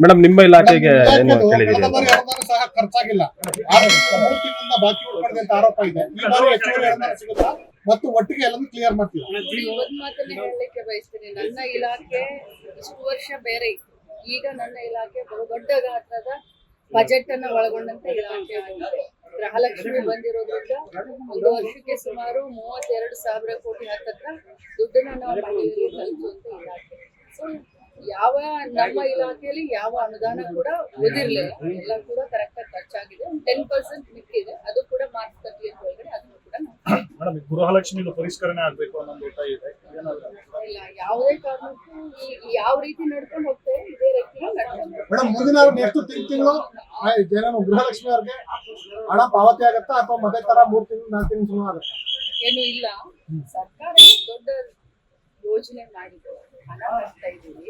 Madam ನಿಮ್ಮ ಇಲಾಖೆಗೆ ಏನು ಕಳೆದ ತಿಳಿದಿದೆ? ಬಾರಿ ಅನುದಾನ ಸಹ ಖರ್ಚಾಗಿಲ್ಲ. ಆದ್ರೆ 3 ತಿಂಗಳಿಂದ ಬಾಕಿ ಉಳ್ಕೊಂಡಿದೆ ಅಂತ ಆರೋಪ ಇದೆ. ಈ ಬಾರಿ ಹೆಚ್ಚುವರಿ ಅನುದಾನ ಸಿಗುತ್ತಾ ಮತ್ತು ಒಟ್ಟಿಗೆ ಎಲ್ಲನೂ ಕ್ಲಿಯರ್ ಮಾಡ್ತೀವಿ. ಒಂದ್ ಮಾತನ್ನ ಹೇಳಲಿಕ್ಕೆ ಬಯಸ್ತೀನಿ. ನನ್ನ ಇಲಾಖೆ ಇಷ್ಟು ವರ್ಷ ಬೇರೆ ಇತ್ತು. ಈಗ ನನ್ನ ಇಲಾಖೆ ಬಹುದೊಡ್ಡ ಗಾತ್ರದ ಬಜೆಟ್ ಅನ್ನ ಒಳಗೊಂಡಂತ ಇಲಾಖೆ ಆಗಿದೆ. ಗೃಹಲಕ್ಷ್ಮಿ ಬಂದಿರೋದ್ರಿಂದ ಒಂದು ವರ್ಷಕ್ಕೆ ಸುಮಾರು 32,000 ಕೋಟಿ ಹತ್ತತ್ರ ದುಡ್ಡನ್ನ ನಾವು ಮಹಿಳೆಯರಿಗೆ ತಲುಪುವಂತ ಇಲಾಖೆ. ಸೊ ಯಾವ ನಮ್ಮ ಇಲಾಖೆಯಲ್ಲಿ ಯಾವ ಅನುದಾನ ಕೂಡ ಉಳಿದಿರ್ಲಿಲ್ಲ, ಎಲ್ಲ ಕೂಡ ಕರೆಕ್ಟ್ ಆಗಿ ಖರ್ಚಾಗಿದೆ. 10% ಮಿಕ್ಕಿದೆ, ಅದು ಕೂಡ ಮಾರ್ಚ್ 30 ಒಳಗಡೆ ಅದನ್ನು ಕೂಡ ಮೇಡಮ್ ಗೃಹಲಕ್ಷ್ಮಿ ಪರಿಷ್ಕರಣೆ ಆಗ್ಬೇಕು ಅನ್ನೋ ಒತ್ತಾಯ ಇದೆ. ಇಲ್ಲ, ಯಾವುದೇ ಕಾರಣಕ್ಕೂ ಯಾವ ರೀತಿ ನಡ್ಕೊಂಡು ಹೋಗ್ತೇವೆ ಇದೇ ರೀತಿ ಮೇಡಮ್ ಮುಂದಿನ ನೆಕ್ಸ್ಟ್ ತಿಂಗಳು ಜನ ಗೃಹಲಕ್ಷ್ಮಿ ಅವ್ರಿಗೆ ಹಣ ಪಾವತಿ ಆಗತ್ತಾ ಅಥವಾ ಮತ್ತೆ ತರ 3 ತಿಂಗಳು 4 ತಿಂಗಳು ಸುಮಾರು ಆಗುತ್ತಾ? ಏನು ಇಲ್ಲ, ಸರ್ಕಾರ ದೊಡ್ಡ ಯೋಜನೆ ಮಾಡಿದೆ, ಹಣ ಹಾಕ್ತಾ ಇದ್ದೀವಿ.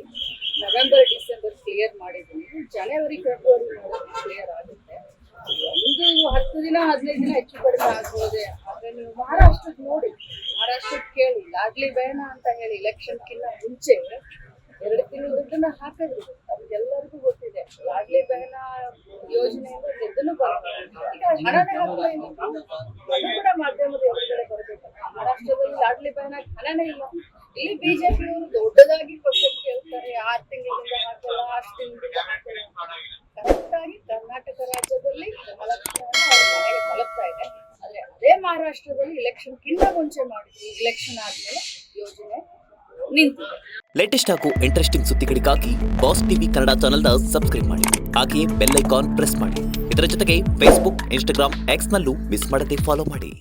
ನವೆಂಬರ್ ಡಿಸೆಂಬರ್ ಕ್ಲಿಯರ್ ಮಾಡಿದ್ದೀನಿ, ಜನವರಿ ಫೆಬ್ರವರಿ ಕ್ಲಿಯರ್ ಆಗುತ್ತೆ. ಒಂದು 10 ದಿನ 15 ದಿನ ಹೆಚ್ಚು ಕಡಿಮೆ ಆಗ್ಬೋದೆ. ಆದ್ರೆ ನೀವು ಮಹಾರಾಷ್ಟ್ರಕ್ಕೆ ನೋಡಿ, ಮಹಾರಾಷ್ಟ್ರಕ್ಕೆ ಕೇಳಿ, ಲಾಡ್ಲಿ ಬಹನ ಅಂತ ಹೇಳಿ ಇಲೆಕ್ಷನ್ಕಿಂತ ಮುಂಚೆ 2 ತಿಂಗಳು ದುಡ್ಡನ್ನ ಹಾಕಿದ್ರು. ನಮ್ಗೆಲ್ಲರಿಗೂ ಗೊತ್ತಿದೆ, ಲಾಡ್ಲಿ ಬಹನ ಯೋಜನೆಯಿಂದ ಗೆದ್ದಲು ಬರುತ್ತೆ. ಈಗ ಹಣನೇ ಹಾಕ್ತಾ ಇಲ್ಲ, ಅದು ಕೂಡ ಮಾಧ್ಯಮದ ಎದುರುಗಡೆ ಬರಬೇಕು. ಮಹಾರಾಷ್ಟ್ರದಲ್ಲಿ ಲಾಡ್ಲಿ ಬಹನ ಹಣನೇ ಇಲ್ಲ. ಇಲ್ಲಿ ಬಿಜೆಪಿಯವರು ದೊಡ್ಡದಾಗಿ ಕ್ವಶನ್ ಕೇಳ್ತಾರೆ, 6 ತಿಂಗಳಿಂದ ಹಾಕಲ್ಲ, 8 ತಿಂಗಳಿಂದ ಹಾಕಲ್ಲ. ಕರೆಕ್ಟ್ ಆಗಿ ಕರ್ನಾಟಕ ರಾಜ್ಯದಲ್ಲಿ ಗೃಹಲಕ್ಷ್ಮಿಯನ್ನು ಅವ್ರ ಮನೆಗೆ ತಲುಪ್ತಾ ಇದೆ. ಆದ್ರೆ ಅದೇ ಮಹಾರಾಷ್ಟ್ರದಲ್ಲಿ ಇಲೆಕ್ಷನ್ಗಿಂತ ಮುಂಚೆ ಮಾಡಿದ್ವಿ, ಇಲೆಕ್ಷನ್ ಆದ್ಮೇಲೆ ಯೋಜನೆ ನಿಂತಿದೆ. ಲೇಟೆಸ್ಟ್ ಹಾಗೂ ಇಂಟ್ರೆಸ್ಟಿಂಗ್ ಸುದ್ದಿಗಳಿಗಾಗಿ ಬಾಸ್ ಟಿವಿ ಕನ್ನಡ ಚಾನೆಲ್ನ ಸಬ್ಸ್ಕ್ರೈಬ್ ಮಾಡಿ. ಹಾಗೆಯೇ ಬೆಲ್ ಐಕಾನ್ ಪ್ರೆಸ್ ಮಾಡಿ. ಇದರ ಜೊತೆಗೆ ಫೇಸ್ಬುಕ್, ಇನ್ಸ್ಟಾಗ್ರಾಮ್, ಎಕ್ಸ್ನಲ್ಲೂ ಮಿಸ್ ಮಾಡದೆ ಫಾಲೋ ಮಾಡಿ.